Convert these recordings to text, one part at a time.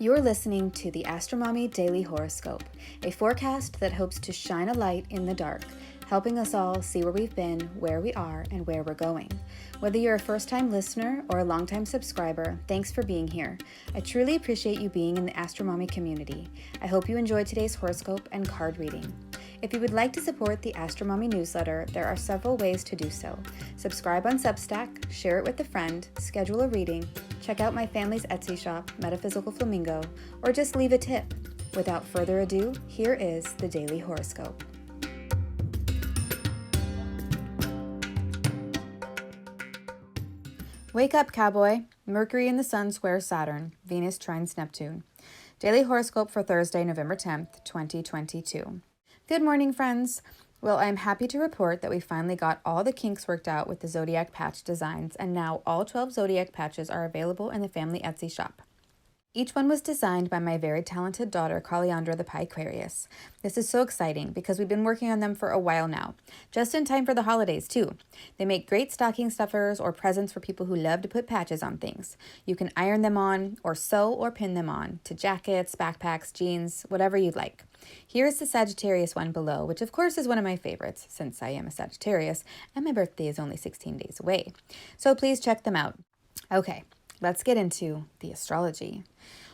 You're listening to the AstroMommy Daily Horoscope, a forecast that hopes to shine a light in the dark, helping us all see where we've been, where we are, and where we're going. Whether you're a first-time listener or a long-time subscriber, thanks for being here. I truly appreciate you being in the AstroMommy community. I hope you enjoyed today's horoscope and card reading. If you would like to support the AstroMommy Newsletter, there are several ways to do so. Subscribe on Substack, share it with a friend, schedule a reading, check out my family's Etsy shop, Metaphysical Flamingo, or just leave a tip. Without further ado, here is the Daily Horoscope. Wake up, Cowboy. Mercury in the Sun squares Saturn. Venus trines Neptune. Daily Horoscope for Thursday, November 10th, 2022. Good morning, friends. Well, I'm happy to report that we finally got all the kinks worked out with the Zodiac patch designs, and now all 12 Zodiac patches are available in the family Etsy shop. Each one was designed by my very talented daughter, Caliandra the Pie Aquarius. This is so exciting because we've been working on them for a while now, just in time for the holidays too. They make great stocking stuffers or presents for people who love to put patches on things. You can iron them on or sew or pin them on to jackets, backpacks, jeans, whatever you'd like. Here's the Sagittarius one below, which of course is one of my favorites since I am a Sagittarius and my birthday is only 16 days away. So please check them out. Okay, let's get into the astrology.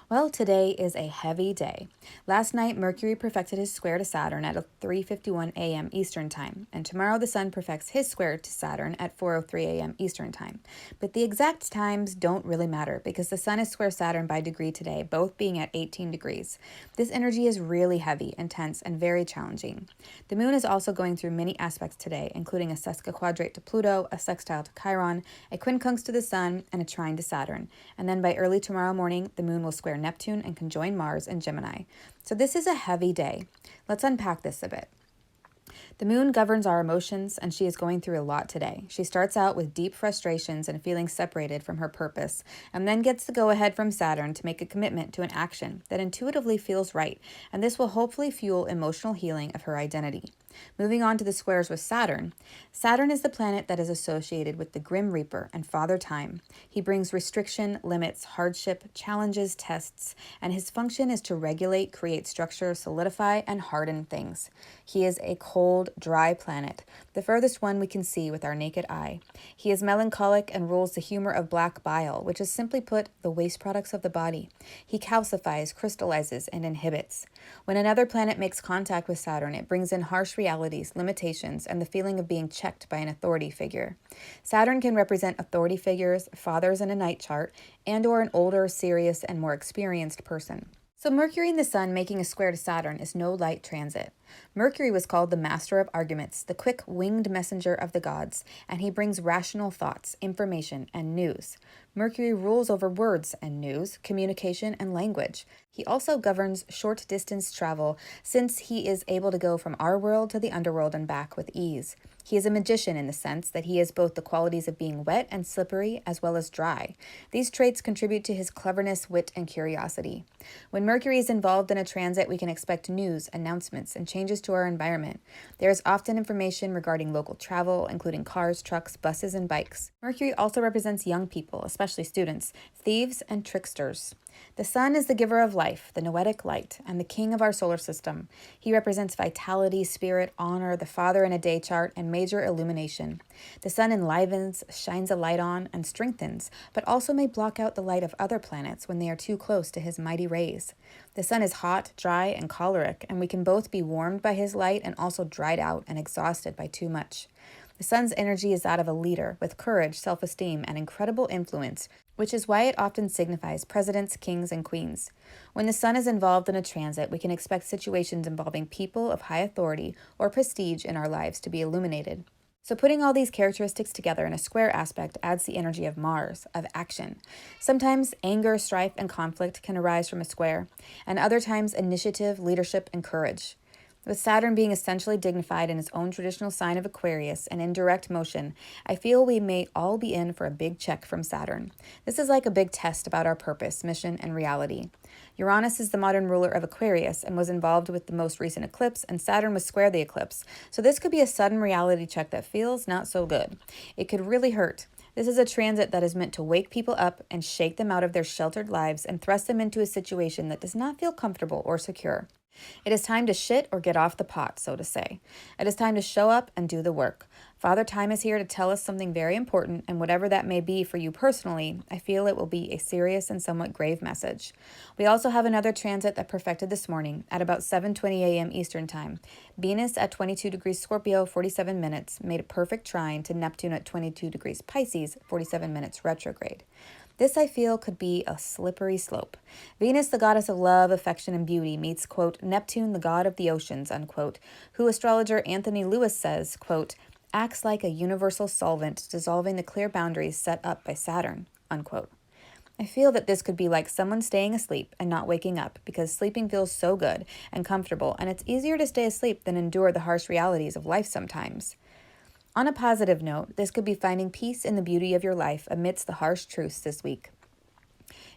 Well, today is a heavy day. Last night, Mercury perfected his square to Saturn at 3:51 a.m. Eastern Time, and tomorrow the Sun perfects his square to Saturn at 4:03 a.m. Eastern Time. But the exact times don't really matter because the Sun is square Saturn by degree today, both being at 18 degrees. This energy is really heavy, intense, and very challenging. The Moon is also going through many aspects today, including a sesquiquadrate to Pluto, a sextile to Chiron, a quincunx to the Sun, and a trine to Saturn. And then by early tomorrow morning, the Moon will square Neptune and conjoin Mars and Gemini. So this is a heavy day. Let's unpack this a bit. The Moon governs our emotions, and she is going through a lot today. She starts out with deep frustrations and feeling separated from her purpose, and then gets the go-ahead from Saturn to make a commitment to an action that intuitively feels right, and this will hopefully fuel emotional healing of her identity. Moving on to the squares with Saturn. Saturn is the planet that is associated with the Grim Reaper and Father Time. He brings restriction, limits, hardship, challenges, tests, and his function is to regulate, create structure, solidify, and harden things. He is a cold, dry planet, the furthest one we can see with our naked eye. He is melancholic and rules the humor of black bile, which is simply put, the waste products of the body. He calcifies, crystallizes, and inhibits. When another planet makes contact with Saturn, it brings in harsh realities, limitations, and the feeling of being checked by an authority figure. Saturn can represent authority figures, fathers in a night chart, and/or an older, serious, and more experienced person. So Mercury in the Sun making a square to Saturn is no light transit. Mercury was called the master of arguments, the quick winged messenger of the gods, and he brings rational thoughts, information, and news. Mercury rules over words and news, communication, and language. He also governs short-distance travel, since he is able to go from our world to the underworld and back with ease. He is a magician in the sense that he has both the qualities of being wet and slippery as well as dry. These traits contribute to his cleverness, wit, and curiosity. When Mercury is involved in a transit, we can expect news, announcements, and changes to our environment. There is often information regarding local travel, including cars, trucks, buses, and bikes. Mercury also represents young people, especially students, thieves, and tricksters. The Sun is the giver of life, the noetic light, and the king of our solar system. He represents vitality, spirit, honor, the father in a day chart, and major illumination. The Sun enlivens, shines a light on, and strengthens, but also may block out the light of other planets when they are too close to his mighty rays. The Sun is hot, dry, and choleric, and we can both be warmed by his light and also dried out and exhausted by too much. The Sun's energy is that of a leader with courage, self-esteem, and incredible influence, which is why it often signifies presidents, kings, and queens. When the Sun is involved in a transit, we can expect situations involving people of high authority or prestige in our lives to be illuminated. So putting all these characteristics together in a square aspect adds the energy of Mars, of action. Sometimes anger, strife, and conflict can arise from a square, and other times initiative, leadership, and courage. With Saturn being essentially dignified in his own traditional sign of Aquarius and in direct motion, I feel we may all be in for a big check from Saturn. This is like a big test about our purpose, mission, and reality. Uranus is the modern ruler of Aquarius and was involved with the most recent eclipse, and Saturn was square the eclipse. So this could be a sudden reality check that feels not so good. It could really hurt. This is a transit that is meant to wake people up and shake them out of their sheltered lives and thrust them into a situation that does not feel comfortable or secure. It is time to shit or get off the pot, so to say. It is time to show up and do the work. Father Time is here to tell us something very important, and whatever that may be for you personally, I feel it will be a serious and somewhat grave message. We also have another transit that perfected this morning at about 7:20 a.m. Eastern Time. Venus at 22 degrees Scorpio, 47 minutes, made a perfect trine to Neptune at 22 degrees Pisces, 47 minutes retrograde. This, I feel, could be a slippery slope. Venus, the goddess of love, affection, and beauty, meets, quote, Neptune, the god of the oceans, unquote, who astrologer Anthony Lewis says, quote, acts like a universal solvent dissolving the clear boundaries set up by Saturn, unquote. I feel that this could be like someone staying asleep and not waking up because sleeping feels so good and comfortable, and it's easier to stay asleep than endure the harsh realities of life sometimes. On a positive note, this could be finding peace in the beauty of your life amidst the harsh truths this week.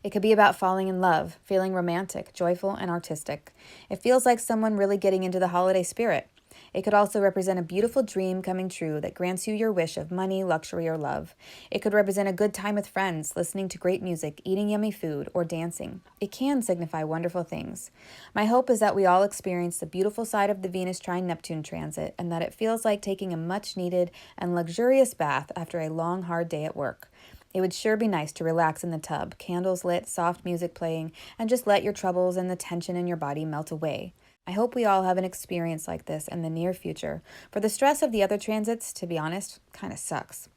It could be about falling in love, feeling romantic, joyful, and artistic. It feels like someone really getting into the holiday spirit. It could also represent a beautiful dream coming true that grants you your wish of money, luxury, or love. It could represent a good time with friends, listening to great music, eating yummy food, or dancing. It can signify wonderful things. My hope is that we all experience the beautiful side of the Venus trine Neptune transit, and that it feels like taking a much-needed and luxurious bath after a long, hard day at work. It would sure be nice to relax in the tub, candles lit, soft music playing, and just let your troubles and the tension in your body melt away. I hope we all have an experience like this in the near future, for the stress of the other transits, to be honest, kind of sucks.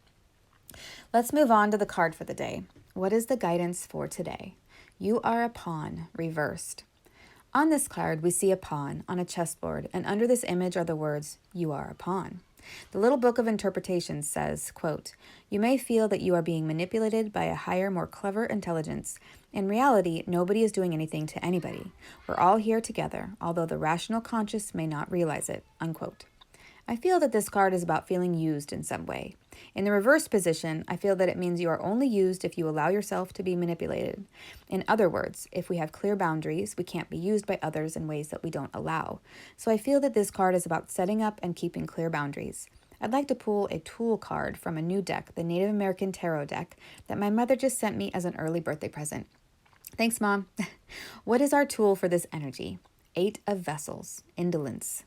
Let's move on to the card for the day. What is the guidance for today? You are a pawn, reversed. On this card, we see a pawn on a chessboard, and under this image are the words, you are a pawn. The Little Book of Interpretations says, quote, you may feel that you are being manipulated by a higher, more clever intelligence. In reality, nobody is doing anything to anybody. We're all here together, although the rational conscious may not realize it, unquote. I feel that this card is about feeling used in some way. In the reverse position, I feel that it means you are only used if you allow yourself to be manipulated. In other words, if we have clear boundaries, we can't be used by others in ways that we don't allow. So I feel that this card is about setting up and keeping clear boundaries. I'd like to pull a tool card from a new deck, the Native American Tarot deck, that my mother just sent me as an early birthday present. Thanks, Mom. What is our tool for this energy? 8 of Vessels, indolence.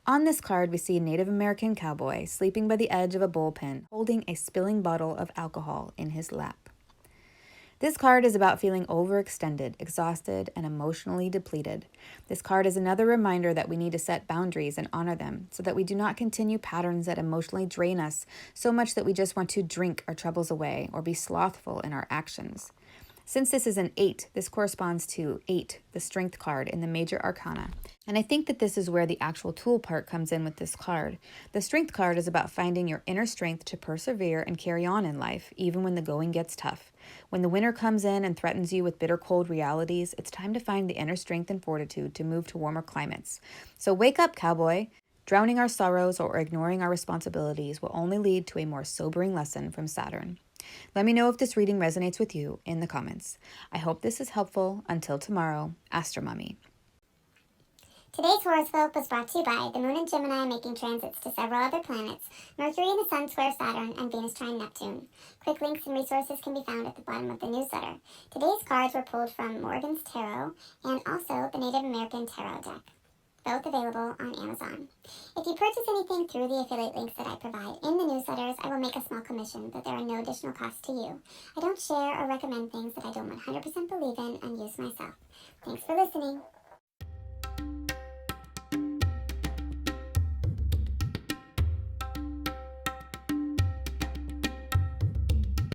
On this card, we see a Native American cowboy sleeping by the edge of a bullpen, holding a spilling bottle of alcohol in his lap. This card is about feeling overextended, exhausted, and emotionally depleted. This card is another reminder that we need to set boundaries and honor them so that we do not continue patterns that emotionally drain us so much that we just want to drink our troubles away or be slothful in our actions. Since this is an 8, this corresponds to 8, the Strength card in the Major Arcana. And I think that this is where the actual tool part comes in with this card. The Strength card is about finding your inner strength to persevere and carry on in life, even when the going gets tough. When the winter comes in and threatens you with bitter cold realities, it's time to find the inner strength and fortitude to move to warmer climates. So wake up, cowboy! Drowning our sorrows or ignoring our responsibilities will only lead to a more sobering lesson from Saturn. Let me know if this reading resonates with you in the comments. I hope this is helpful. Until tomorrow, AstroMommy. Today's horoscope was brought to you by the Moon in Gemini making transits to several other planets, Mercury in the Sun square Saturn, and Venus trine Neptune. Quick links and resources can be found at the bottom of the newsletter. Today's cards were pulled from Morgan's Tarot and also the Native American Tarot deck, both available on Amazon. If you purchase anything through the affiliate links that I provide in the newsletters, I will make a small commission, but there are no additional costs to you. I don't share or recommend things that I don't 100% believe in and use myself. Thanks for listening.